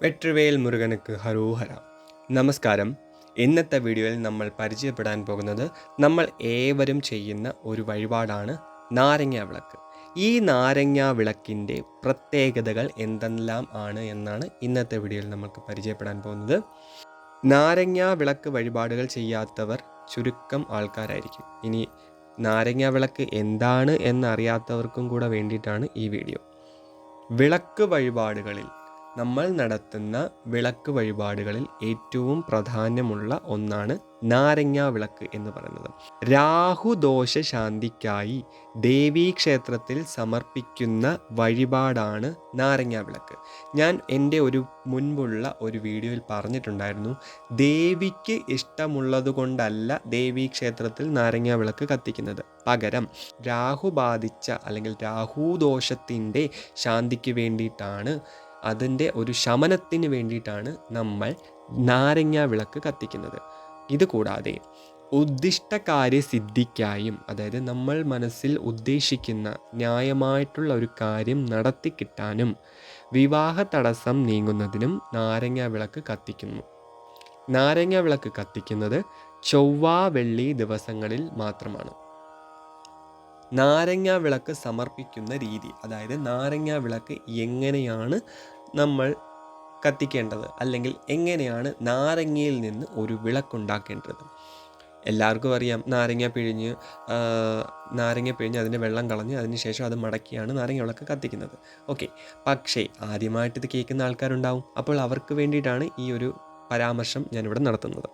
വെട്രിവേൽ മുരുകനുക്ക് ഹരോഹര. നമസ്കാരം. ഇന്നത്തെ വീഡിയോയിൽ നമ്മൾ പരിചയപ്പെടാൻ പോകുന്നത് നമ്മൾ ഏവരും ചെയ്യുന്ന ഒരു വഴിപാടാണ് നാരങ്ങ വിളക്ക്. ഈ നാരങ്ങ വിളക്കിൻ്റെ പ്രത്യേകതകൾ എന്തെല്ലാം ആണ് എന്നാണ് ഇന്നത്തെ വീഡിയോയിൽ നമുക്ക് പരിചയപ്പെടാൻ പോകുന്നത്. നാരങ്ങ വിളക്ക് വഴിപാടുകൾ ചെയ്യാത്തവർ ചുരുക്കം ആൾക്കാരായിരിക്കും. ഇനി നാരങ്ങ വിളക്ക് എന്താണ് എന്നറിയാത്തവർക്കും കൂടെ വേണ്ടിയിട്ടാണ് ഈ വീഡിയോ. വിളക്ക് വഴിപാടുകളിൽ നമ്മൾ നടത്തുന്ന വിളക്ക് വഴിപാടുകളിൽ ഏറ്റവും പ്രാധാന്യമുള്ള ഒന്നാണ് നാരങ്ങ വിളക്ക് എന്ന് പറയുന്നത്. രാഹുദോഷ ശാന്തിക്കായി ദേവീക്ഷേത്രത്തിൽ സമർപ്പിക്കുന്ന വഴിപാടാണ് നാരങ്ങ വിളക്ക്. ഞാൻ എൻ്റെ മുൻപുള്ള ഒരു വീഡിയോയിൽ പറഞ്ഞിട്ടുണ്ടായിരുന്നു, ദേവിക്ക് ഇഷ്ടമുള്ളത് കൊണ്ടല്ല ദേവീക്ഷേത്രത്തിൽ നാരങ്ങ വിളക്ക് കത്തിക്കുന്നത്. പകരം രാഹു ബാധിച്ച അല്ലെങ്കിൽ രാഹുദോഷത്തിൻ്റെ ശാന്തിക്ക് വേണ്ടിയിട്ടാണ്, അതിൻ്റെ ഒരു ശമനത്തിന് വേണ്ടിയിട്ടാണ് നമ്മൾ നാരങ്ങ വിളക്ക് കത്തിക്കുന്നത്. ഇതുകൂടാതെ ഉദ്ദിഷ്ടകാര്യ സിദ്ധിക്കായും, അതായത് നമ്മൾ മനസ്സിൽ ഉദ്ദേശിക്കുന്ന ന്യായമായിട്ടുള്ള ഒരു കാര്യം നടത്തി കിട്ടാനും വിവാഹ തടസ്സം നീങ്ങുന്നതിനും നാരങ്ങ വിളക്ക് കത്തിക്കുന്നു. നാരങ്ങ വിളക്ക് കത്തിക്കുന്നത് ചൊവ്വ വെള്ളി ദിവസങ്ങളിൽ മാത്രമാണ്. നാരങ്ങ വിളക്ക് സമർപ്പിക്കുന്ന രീതി, അതായത് നാരങ്ങ വിളക്ക് എങ്ങനെയാണ് നമ്മൾ കത്തിക്കേണ്ടത്, അല്ലെങ്കിൽ എങ്ങനെയാണ് നാരങ്ങയിൽ നിന്ന് ഒരു വിളക്കുണ്ടാക്കേണ്ടത്. എല്ലാവർക്കും അറിയാം, നാരങ്ങ പിഴിഞ്ഞ് അതിൻ്റെ വെള്ളം കളഞ്ഞ് അതിന് ശേഷം അത് മടക്കിയാണ് നാരങ്ങ വിളക്ക് കത്തിക്കുന്നത്. ഓക്കെ, പക്ഷേ ആദ്യമായിട്ട് ഇത് കേൾക്കുന്ന ആൾക്കാരുണ്ടാവും. അപ്പോൾ അവർക്ക് വേണ്ടിയിട്ടാണ് ഈ ഒരു പരാമർശം ഞാനിവിടെ നടത്തുന്നത്.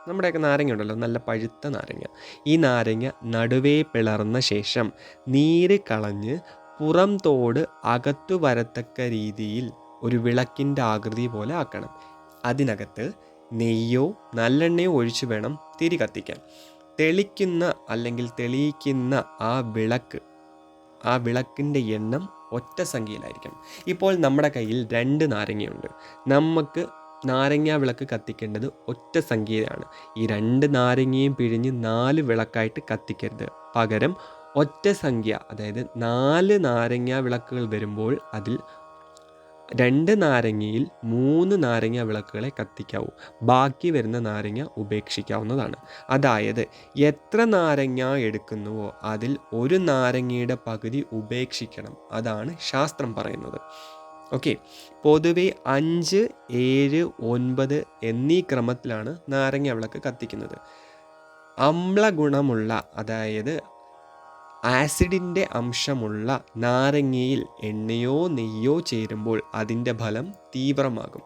നമ്മുടെയൊക്കെ നാരങ്ങ ഉണ്ടല്ലോ, നല്ല പഴുത്ത നാരങ്ങ. ഈ നാരങ്ങ നടുവേ പിളർന്ന ശേഷം നീര് കളഞ്ഞ് പുറം തോട് അകത്തു വരത്തക്ക രീതിയിൽ ഒരു വിളക്കിൻ്റെ ആകൃതി പോലെ ആക്കണം. അതിനകത്ത് നെയ്യോ നല്ലെണ്ണയോ ഒഴിച്ചു വേണം തിരി കത്തിക്കാൻ. തെളിയിക്കുന്ന ആ വിളക്കിൻ്റെ എണ്ണം ഒറ്റ സംഖ്യയിലായിരിക്കണം. ഇപ്പോൾ നമ്മുടെ കയ്യിൽ 2 നാരങ്ങയുണ്ട്. നമുക്ക് നാരങ്ങ വിളക്ക് കത്തിക്കേണ്ടത് ഒറ്റ സംഖ്യയാണ്. ഈ 2 നാരങ്ങയും പിഴിഞ്ഞ് 4 വിളക്കായിട്ട് കത്തിക്കരുത്. പകരം ഒറ്റ സംഖ്യ, അതായത് 4 നാരങ്ങ വിളക്കുകൾ വരുമ്പോൾ അതിൽ 2 നാരങ്ങയിൽ 3 നാരങ്ങ വിളക്കുകളെ കത്തിക്കാവൂ. ബാക്കി വരുന്ന നാരങ്ങ ഉപേക്ഷിക്കാവുന്നതാണ്. അതായത് എത്ര നാരങ്ങ എടുക്കുന്നുവോ അതിൽ 1 നാരങ്ങയുടെ പകുതി ഉപേക്ഷിക്കണം. അതാണ് ശാസ്ത്രം പറയുന്നത്. ഓക്കെ, പൊതുവെ 5, 7, 9 എന്നീ ക്രമത്തിലാണ് നാരങ്ങ വിളക്ക് കത്തിക്കുന്നത്. അമ്ലഗുണമുള്ള, അതായത് ആസിഡിൻ്റെ അംശമുള്ള നാരങ്ങയിൽ എണ്ണയോ നെയ്യോ ചേരുമ്പോൾ അതിൻ്റെ ഫലം തീവ്രമാകും.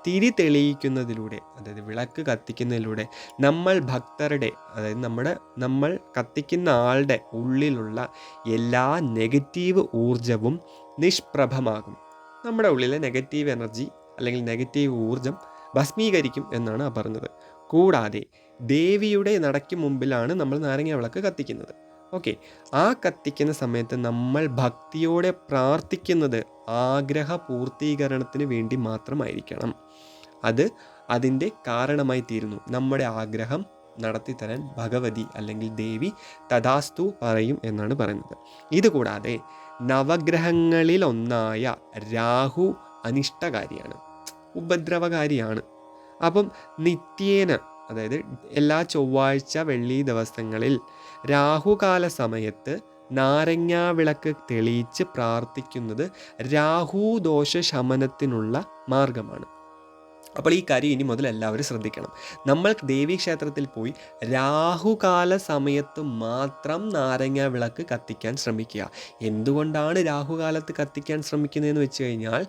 തിരി തെളിയിക്കുന്നതിലൂടെ, അതായത് വിളക്ക് കത്തിക്കുന്നതിലൂടെ നമ്മൾ ഭക്തരുടെ, അതായത് നമ്മൾ കത്തിക്കുന്ന ആളുടെ ഉള്ളിലുള്ള എല്ലാ നെഗറ്റീവ് ഊർജവും നിഷ്പ്രഭമാകും. നമ്മുടെ ഉള്ളിലെ നെഗറ്റീവ് എനർജി അല്ലെങ്കിൽ നെഗറ്റീവ് ഊർജം ഭസ്മീകരിക്കും എന്നാണ് പറഞ്ഞത്. കൂടാതെ ദേവിയുടെ നടയ്ക്ക് മുമ്പിലാണ് നമ്മൾ നാരങ്ങ വിളക്ക് കത്തിക്കുന്നത്. ഓക്കെ, ആ കത്തിക്കുന്ന സമയത്ത് നമ്മൾ ഭക്തിയോടെ പ്രാർത്ഥിക്കുന്നത് ആഗ്രഹ പൂർത്തീകരണത്തിന് വേണ്ടി മാത്രമായിരിക്കണം. അത് അതിൻ്റെ കാരണമായി തീരുന്നു. നമ്മുടെ ആഗ്രഹം നടത്തിത്തരാൻ ഭഗവതി അല്ലെങ്കിൽ ദേവി തഥാസ്തു പറയും എന്നാണ് പറയുന്നത്. ഇതുകൂടാതെ നവഗ്രഹങ്ങളിലൊന്നായ രാഹു അനിഷ്ടകാരിയാണ്, ഉപദ്രവകാരിയാണ്. അപ്പം നിത്യേന, അതായത് എല്ലാ ചൊവ്വാഴ്ച വെള്ളി ദിവസങ്ങളിൽ രാഹുകാല സമയത്ത് നാരങ്ങ വിളക്ക് തെളിയിച്ച് പ്രാർത്ഥിക്കുന്നത് രാഹുദോഷ ശമനത്തിനുള്ള മാർഗമാണ്. അപ്പോൾ ഈ കാര്യം ഇനി മുതൽ എല്ലാവരും ശ്രദ്ധിക്കണം. നമ്മൾ ദേവീക്ഷേത്രത്തിൽ പോയി രാഹുകാല സമയത്ത് മാത്രം നാരങ്ങ വിളക്ക് കത്തിക്കാൻ ശ്രമിക്കുക. എന്തുകൊണ്ടാണ് രാഹുകാലത്ത് കത്തിക്കാൻ ശ്രമിക്കുന്നതെന്ന് വെച്ച് കഴിഞ്ഞാൽ,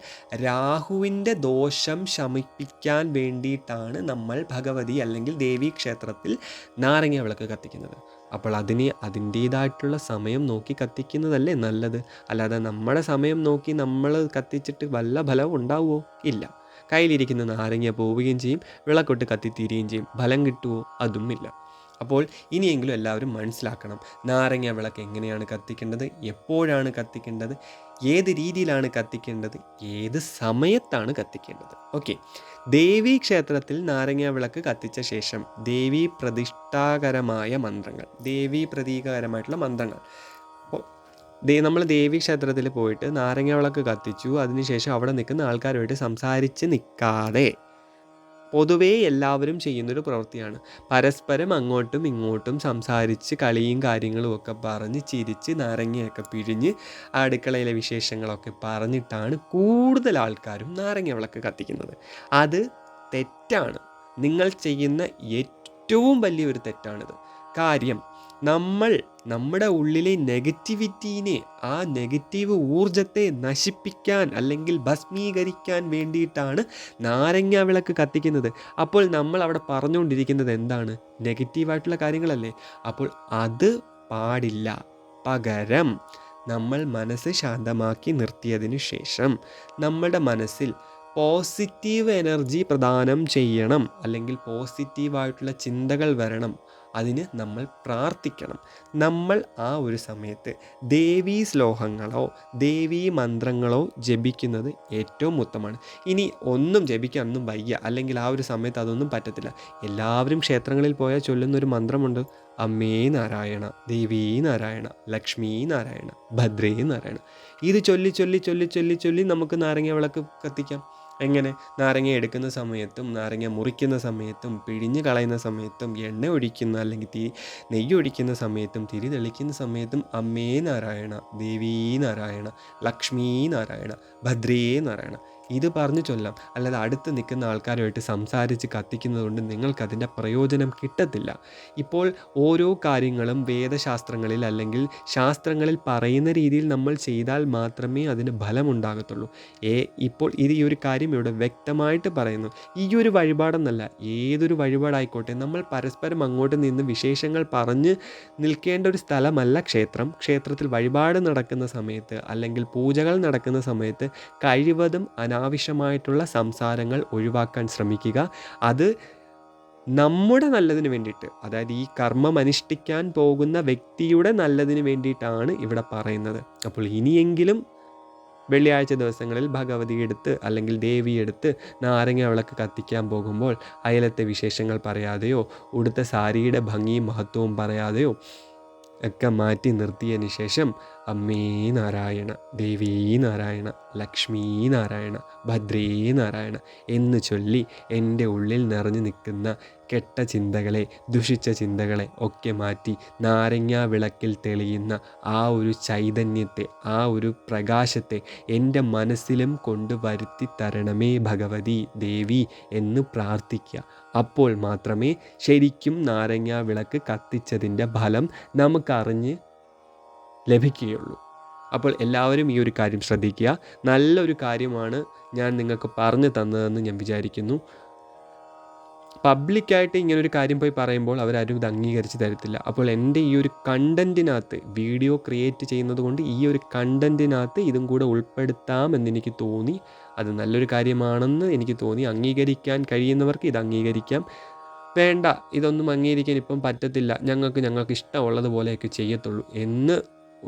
രാഹുവിൻ്റെ ദോഷം ശമിപ്പിക്കാൻ വേണ്ടിയിട്ടാണ് നമ്മൾ ഭഗവതി അല്ലെങ്കിൽ ദേവീക്ഷേത്രത്തിൽ നാരങ്ങ വിളക്ക് കത്തിക്കുന്നത്. അപ്പോൾ അതിൻ്റേതായിട്ടുള്ള സമയം നോക്കി കത്തിക്കുന്നതല്ലേ നല്ലത്. അല്ലാതെ നമ്മുടെ സമയം നോക്കി നമ്മൾ കത്തിച്ചിട്ട് വല്ല ഫലവും ഉണ്ടാവുമോ? ഇല്ല. കയ്യിലിരിക്കുന്ന നാരങ്ങ പോവുകയും ചെയ്യും, വിളക്കൊട്ട് കത്തിത്തീരുകയും ചെയ്യും. ഫലം കിട്ടുമോ? അതുമില്ല. അപ്പോൾ ഇനിയെങ്കിലും എല്ലാവരും മനസ്സിലാക്കണം, നാരങ്ങ വിളക്ക് എങ്ങനെയാണ് കത്തിക്കേണ്ടത്, എപ്പോഴാണ് കത്തിക്കേണ്ടത്, ഏത് രീതിയിലാണ് കത്തിക്കേണ്ടത്, ഏത് സമയത്താണ് കത്തിക്കേണ്ടത്. ഓക്കെ, ദേവീക്ഷേത്രത്തിൽ നാരങ്ങ വിളക്ക് കത്തിച്ച ശേഷം ദേവീ പ്രതിഷ്ഠാകരമായിട്ടുള്ള മന്ത്രങ്ങൾ നമ്മൾ ദേവീ ക്ഷേത്രത്തിൽ പോയിട്ട് നാരങ്ങ വിളക്ക് കത്തിച്ചു. അതിനുശേഷം അവിടെ നിൽക്കുന്ന ആൾക്കാരുമായിട്ട് സംസാരിച്ച് നിൽക്കാതെ പൊതുവേ എല്ലാവരും ചെയ്യുന്നൊരു പ്രവൃത്തിയാണ്. പരസ്പരം അങ്ങോട്ടും ഇങ്ങോട്ടും സംസാരിച്ച് കളിയും കാര്യങ്ങളും ഒക്കെ പറഞ്ഞ് ചിരിച്ച് നാരങ്ങയൊക്കെ പിഴിഞ്ഞ് അടുക്കളയിലെ വിശേഷങ്ങളൊക്കെ പറഞ്ഞിട്ടാണ് കൂടുതൽ ആൾക്കാരും നാരങ്ങ വിളക്ക് കത്തിക്കുന്നത്. അത് തെറ്റാണ്. നിങ്ങൾ ചെയ്യുന്ന ഏറ്റവും വലിയൊരു തെറ്റാണിത്. കാര്യം, നമ്മുടെ ഉള്ളിലെ നെഗറ്റിവിറ്റീനെ, ആ നെഗറ്റീവ് ഊർജത്തെ നശിപ്പിക്കാൻ അല്ലെങ്കിൽ ഭസ്മീകരിക്കാൻ വേണ്ടിയിട്ടാണ് നാരങ്ങ വിളക്ക് കത്തിക്കുന്നത്. അപ്പോൾ നമ്മൾ അവിടെ പറഞ്ഞുകൊണ്ടിരിക്കുന്നത് എന്താണ്? നെഗറ്റീവായിട്ടുള്ള കാര്യങ്ങളല്ലേ. അപ്പോൾ അത് പാടില്ല. പകരം നമ്മൾ മനസ്സ് ശാന്തമാക്കി നിർത്തിയതിനു ശേഷം നമ്മുടെ മനസ്സിൽ പോസിറ്റീവ് എനർജി പ്രദാനം ചെയ്യണം, അല്ലെങ്കിൽ പോസിറ്റീവായിട്ടുള്ള ചിന്തകൾ വരണം. അതിന് നമ്മൾ പ്രാർത്ഥിക്കണം. നമ്മൾ ആ ഒരു സമയത്ത് ദേവീ ശ്ലോകങ്ങളോ ദേവീ മന്ത്രങ്ങളോ ജപിക്കുന്നത് ഏറ്റവും ഉത്തമമാണ്. ഇനി ഒന്നും ജപിക്കാനൊന്നും വയ്യ, അല്ലെങ്കിൽ ആ ഒരു സമയത്ത് അതൊന്നും പറ്റത്തില്ല. എല്ലാവരും ക്ഷേത്രങ്ങളിൽ പോയാൽ ചൊല്ലുന്നൊരു മന്ത്രമുണ്ട്. അമ്മേ നാരായണ, ദേവീ നാരായണ, ലക്ഷ്മീ നാരായണ, ഭദ്രേ നാരായണ. ഇത് ചൊല്ലി ചൊല്ലി ചൊല്ലി ചൊല്ലി ചൊല്ലി നമുക്ക് നാരങ്ങ വിളക്ക് കത്തിക്കാം. എങ്ങനെ? നാരങ്ങ എടുക്കുന്ന സമയത്തും നാരങ്ങ മുറിക്കുന്ന സമയത്തും പിഴിഞ്ഞ് കളയുന്ന സമയത്തും എണ്ണ ഒഴിക്കുന്ന അല്ലെങ്കിൽ നെയ്യ് ഒഴിക്കുന്ന സമയത്തും തിരി തെളിക്കുന്ന സമയത്തും അമ്മേ നാരായണ, ദേവീ നാരായണ, ലക്ഷ്മീ നാരായണ, ഭദ്രേ നാരായണ ഇത് പറഞ്ഞു ചൊല്ലാം. അല്ലാതെ അടുത്ത് നിൽക്കുന്ന ആൾക്കാരുമായിട്ട് സംസാരിച്ച് കത്തിക്കുന്നത് കൊണ്ട് നിങ്ങൾക്കതിൻ്റെ പ്രയോജനം കിട്ടത്തില്ല. ഇപ്പോൾ ഓരോ കാര്യങ്ങളും വേദശാസ്ത്രങ്ങളിൽ അല്ലെങ്കിൽ ശാസ്ത്രങ്ങളിൽ പറയുന്ന രീതിയിൽ നമ്മൾ ചെയ്താൽ മാത്രമേ അതിന് ഫലമുണ്ടാകത്തുള്ളൂ. ഇപ്പോൾ ഈ ഒരു കാര്യം ഇവിടെ വ്യക്തമായിട്ട് പറയുന്നു. ഈ ഒരു വഴിപാടെന്നല്ല, ഏതൊരു വഴിപാടായിക്കോട്ടെ, നമ്മൾ പരസ്പരം അങ്ങോട്ട് നിന്ന് വിശേഷങ്ങൾ പറഞ്ഞ് നിൽക്കേണ്ട ഒരു സ്ഥലമല്ല ക്ഷേത്രം. ക്ഷേത്രത്തിൽ വഴിപാട് നടക്കുന്ന സമയത്ത് അല്ലെങ്കിൽ പൂജകൾ നടക്കുന്ന സമയത്ത് കഴിവതും അനാവശ്യമായിട്ടുള്ള സംസാരങ്ങൾ ഒഴിവാക്കാൻ ശ്രമിക്കുക. അത് നമ്മുടെ നല്ലതിന് വേണ്ടിയിട്ട്, അതായത് ഈ കർമ്മം അനുഷ്ഠിക്കാൻ പോകുന്ന വ്യക്തിയുടെ നല്ലതിന് വേണ്ടിയിട്ടാണ് ഇവിടെ പറയുന്നത്. അപ്പോൾ ഇനിയെങ്കിലും വെള്ളിയാഴ്ച ദിവസങ്ങളിൽ ഭഗവതി എടുത്ത് അല്ലെങ്കിൽ ദേവി എടുത്ത് നാരങ്ങ വിളക്ക് കത്തിക്കാൻ പോകുമ്പോൾ അയലത്തെ വിശേഷങ്ങൾ പറയാതെയോ ഉടുത്ത സാരിയുടെ ഭംഗിയും മഹത്വവും പറയാതെയോ ഒക്കെ മാറ്റി നിർത്തിയതിന് ശേഷം അമ്മേ നാരായണ, ദേവീ നാരായണ, ലക്ഷ്മീ നാരായണ, ഭദ്രേ നാരായണ എന്ന് ചൊല്ലി എൻ്റെ ഉള്ളിൽ നിറഞ്ഞു നിൽക്കുന്ന കെട്ട ചിന്തകളെ, ദുഷിച്ച ചിന്തകളെ ഒക്കെ മാറ്റി നാരങ്ങ വിളക്കിൽ തെളിയുന്ന ആ ഒരു ചൈതന്യത്തെ, ആ ഒരു പ്രകാശത്തെ എൻ്റെ മനസ്സിലും കൊണ്ട് വരുത്തി തരണമേ ഭഗവതി ദേവി എന്ന് പ്രാർത്ഥിക്കുക. അപ്പോൾ മാത്രമേ ശരിക്കും നാരങ്ങ വിളക്ക് കത്തിച്ചതിൻ്റെ ഫലം നമുക്കറിഞ്ഞ് ലഭിക്കുകയുള്ളൂ. അപ്പോൾ എല്ലാവരും ഈ ഒരു കാര്യം ശ്രദ്ധിക്കുക. നല്ലൊരു കാര്യമാണ് ഞാൻ നിങ്ങൾക്ക് പറഞ്ഞു തന്നതെന്ന് ഞാൻ വിചാരിക്കുന്നു. പബ്ലിക്കായിട്ട് ഇങ്ങനൊരു കാര്യം പോയി പറയുമ്പോൾ അവരാരും ഇത് അംഗീകരിച്ച് തരത്തില്ല. അപ്പോൾ എൻ്റെ ഈ ഒരു കണ്ടൻറ്റിനകത്ത്, വീഡിയോ ക്രിയേറ്റ് ചെയ്യുന്നത് കൊണ്ട് ഈ ഒരു കണ്ടൻറ്റിനകത്ത് ഇതും കൂടെ ഉൾപ്പെടുത്താമെന്ന് എനിക്ക് തോന്നി. അത് നല്ലൊരു കാര്യമാണെന്ന് എനിക്ക് തോന്നി. അംഗീകരിക്കാൻ കഴിയുന്നവർക്ക് ഇത് അംഗീകരിക്കാം. വേണ്ട, ഇതൊന്നും അംഗീകരിക്കാൻ ഇപ്പം പറ്റത്തില്ല, ഞങ്ങൾക്ക് ഇഷ്ടമുള്ളതുപോലെയൊക്കെ ചെയ്യത്തുള്ളൂ എന്ന്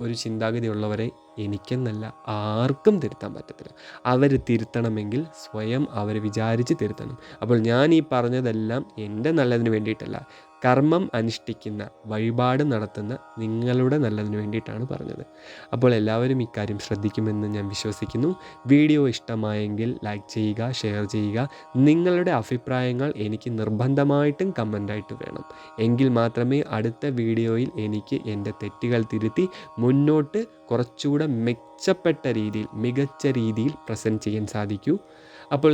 ഒരു ചിന്താഗതി ഉള്ളവരെ എനിക്കെന്നല്ല ആർക്കും തിരുത്താൻ പറ്റത്തില്ല. അവർ തിരുത്തണമെങ്കിൽ സ്വയം അവർ വിചാരിച്ച് തിരുത്തണം. അപ്പോൾ ഞാൻ ഈ പറഞ്ഞതെല്ലാം എൻ്റെ നല്ലതിന് വേണ്ടിയിട്ടല്ല, കർമ്മം അനുഷ്ഠിക്കുന്ന, വഴിപാട് നടത്തുന്ന നിങ്ങളുടെ നല്ലതിന് വേണ്ടിയിട്ടാണ് പറഞ്ഞത്. അപ്പോൾ എല്ലാവരും ഇക്കാര്യം ശ്രദ്ധിക്കുമെന്ന് ഞാൻ വിശ്വസിക്കുന്നു. വീഡിയോ ഇഷ്ടമായെങ്കിൽ ലൈക്ക് ചെയ്യുക, ഷെയർ ചെയ്യുക. നിങ്ങളുടെ അഭിപ്രായങ്ങൾ എനിക്ക് നിർബന്ധമായിട്ടും കമൻ്റായിട്ട് വേണം. എങ്കിൽ മാത്രമേ അടുത്ത വീഡിയോയിൽ എനിക്ക് എൻ്റെ തെറ്റുകൾ തിരുത്തി മുന്നോട്ട് കുറച്ചുകൂടെ മെച്ചപ്പെട്ട രീതിയിൽ, മികച്ച രീതിയിൽ പ്രസൻറ്റ് ചെയ്യാൻ സാധിക്കൂ. അപ്പോൾ